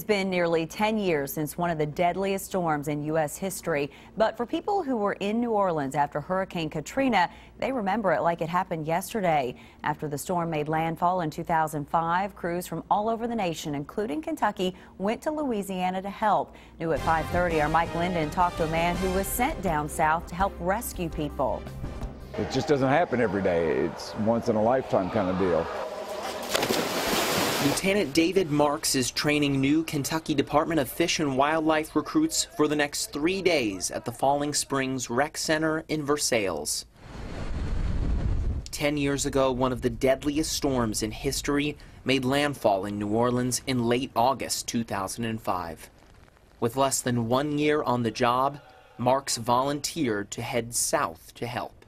It's been nearly 10 years since one of the deadliest storms in U.S. history. But for people who were in New Orleans after Hurricane Katrina, they remember it like it happened yesterday. After the storm made landfall in 2005, crews from all over the nation, including Kentucky, went to Louisiana to help. New at 5:30, our Mike Linden talked to a man who was sent down south to help rescue people. It just doesn't happen every day. It's once in a lifetime kind of deal. Lieutenant David Marks is training new Kentucky Department of Fish and Wildlife recruits for the next 3 days at the Falling Springs Rec Center in Versailles. 10 years ago, one of the deadliest storms in history made landfall in New Orleans in late August 2005. With less than 1 year on the job, Marks volunteered to head south to help.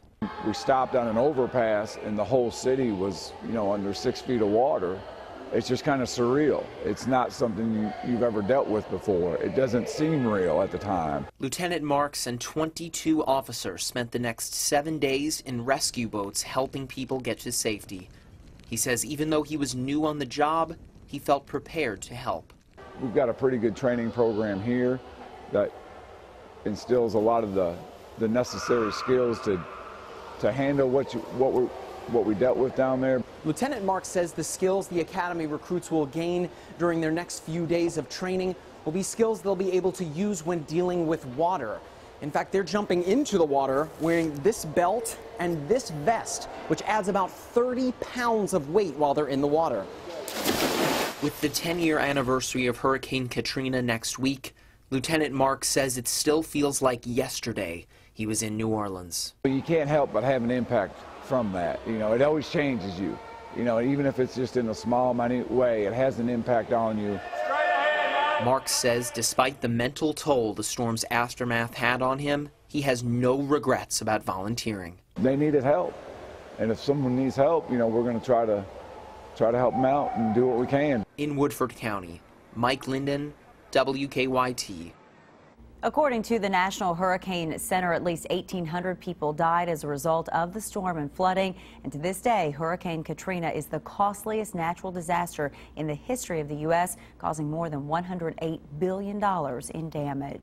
We stopped on an overpass and the whole city was, under 6 feet of water. It's just kind of surreal. It's not something you've ever dealt with before. It doesn't seem real at the time. Lieutenant Marks and 22 officers spent the next 7 days in rescue boats helping people get to safety. He says even though he was new on the job, he felt prepared to help. We've got a pretty good training program here that instills a lot of the necessary skills to handle what we dealt with down there. Lieutenant Marks says the skills the Academy recruits will gain during their next few days of training will be skills they'll be able to use when dealing with water. In fact, they're jumping into the water wearing this belt and this vest, which adds about 30 pounds of weight while they're in the water. With the 10-year anniversary of Hurricane Katrina next week, Lieutenant Marks says it still feels like yesterday he was in New Orleans. You can't help but have an impact from that. It always changes you. Even if it's just in a small, minute way, it has an impact on you. Marks says despite the mental toll the storm's aftermath had on him, he has no regrets about volunteering. They needed help. And if someone needs help, we're going to try to help them out and do what we can. In Woodford County, Mike Linden, WKYT. According to the National Hurricane Center, at least 1,800 people died as a result of the storm and flooding. And to this day, Hurricane Katrina is the costliest natural disaster in the history of the U.S., causing more than $108 billion in damage.